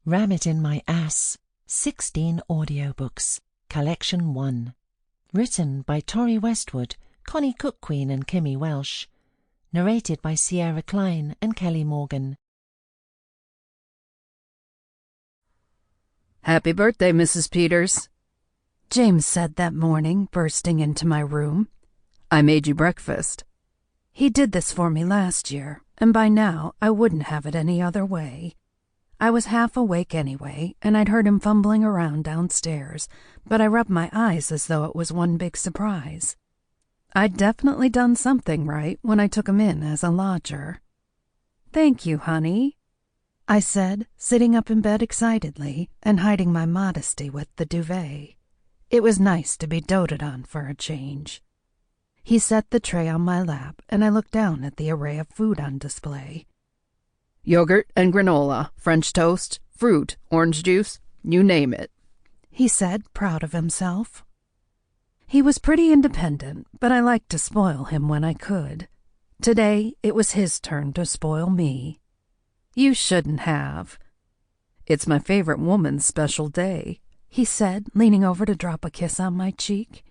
Ram It in My Ass, 16 Audiobooks, Collection 1. Written by Tori Westwood, Connie Cuckquean and Kimmy Welsh. Narrated by Sierra Kline and Kelly Morgan. "Happy birthday, Mrs. Peters," James said that morning, bursting into my room. "I made you breakfast." He did this for me last year, and by now I wouldn't have it any other way. I was half awake anyway, and I'd heard him fumbling around downstairs, but I rubbed my eyes as though it was one big surprise. I'd definitely done something right when I took him in as a lodger. "Thank you, honey," I said, sitting up in bed excitedly and hiding my modesty with the duvet. It was nice to be doted on for a change. He set the tray on my lap, and I looked down at the array of food on display. "Yogurt and granola, French toast, fruit, orange juice, you name it," he said, proud of himself. He was pretty independent, but I liked to spoil him when I could. Today, it was his turn to spoil me. "You shouldn't have." "It's my favorite woman's special day," he said, leaning over to drop a kiss on my cheek.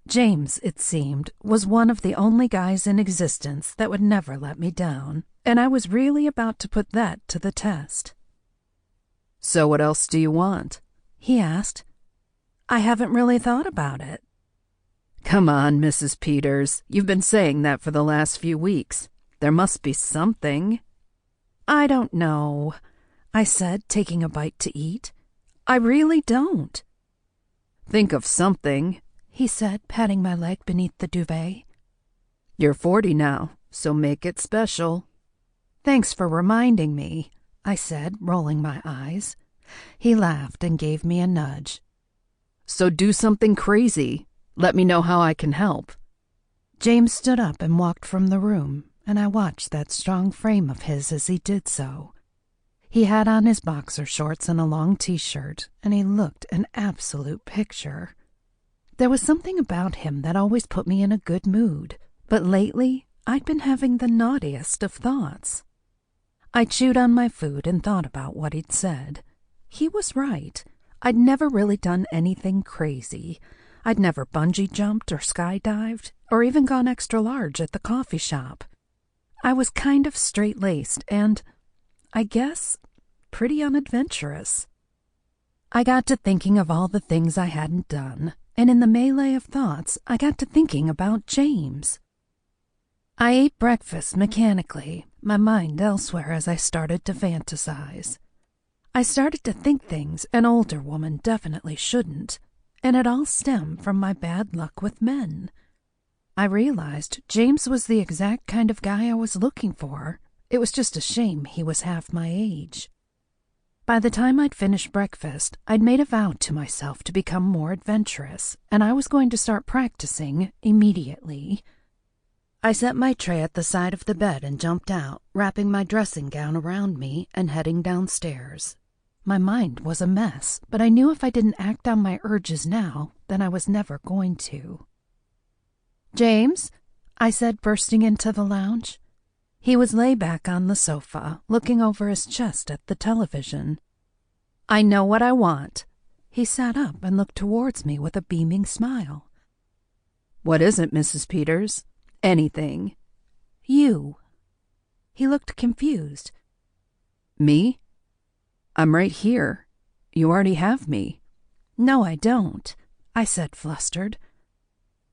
James, it seemed, was one of the only guys in existence that would never let me down, and I was really about to put that to the test. "So what else do you want?" he asked. "I haven't really thought about it." "Come on, Mrs. Peters. You've been saying that for the last few weeks. There must be something." "I don't know," I said, taking a bite to eat. "I really don't." "Think of something," he said, patting my leg beneath the duvet. "You're 40 now, so make it special." "Thanks for reminding me," I said, rolling my eyes. He laughed and gave me a nudge. "So do something crazy. Let me know how I can help." James stood up and walked from the room, and I watched that strong frame of his as he did so. He had on his boxer shorts and a long t-shirt, and he looked an absolute picture. There was something about him that always put me in a good mood, but lately I'd been having the naughtiest of thoughts. I chewed on my food and thought about what he'd said. He was right. I'd never really done anything crazy. I'd never bungee jumped or skydived, or even gone extra large at the coffee shop. I was kind of straight-laced and, I guess, pretty unadventurous. I got to thinking of all the things I hadn't done, and in the melee of thoughts, I got to thinking about James. I ate breakfast mechanically, my mind elsewhere as I started to fantasize. I started to think things an older woman definitely shouldn't, and it all stemmed from my bad luck with men. I realized James was the exact kind of guy I was looking for. It was just a shame he was half my age. By the time I'd finished breakfast, I'd made a vow to myself to become more adventurous, and I was going to start practicing immediately. I set my tray at the side of the bed and jumped out, wrapping my dressing gown around me and heading downstairs. My mind was a mess, but I knew if I didn't act on my urges now, then I was never going to. "James," I said, bursting into the lounge. He was laid back on the sofa, looking over his chest at the television. "I know what I want." He sat up and looked towards me with a beaming smile. "What is it, Mrs. Peters?" "Anything." "You." He looked confused. "Me? I'm right here. You already have me." "No, I don't," I said, flustered.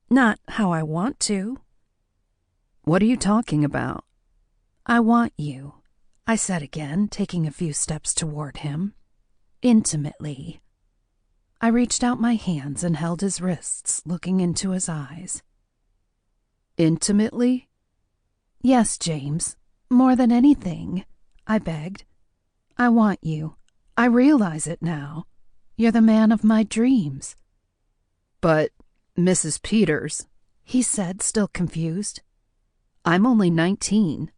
"Not how I want to." "What are you talking about?" "I want you," I said again, taking a few steps toward him. "Intimately." I reached out my hands and held his wrists, looking into his eyes. "Intimately?" "Yes, James. More than anything," I begged. "I want you. I realize it now. You're the man of my dreams." "But, Mrs. Peters," he said, still confused. "I'm only 19.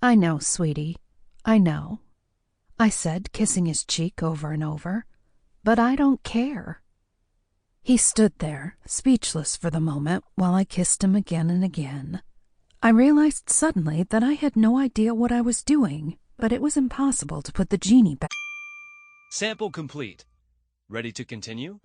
"I know, sweetie. I know," I said, kissing his cheek over and over. "But I don't care." He stood there, speechless for the moment, while I kissed him again and again. I realized suddenly that I had no idea what I was doing, but it was impossible to put the genie back. Sample complete. Ready to continue?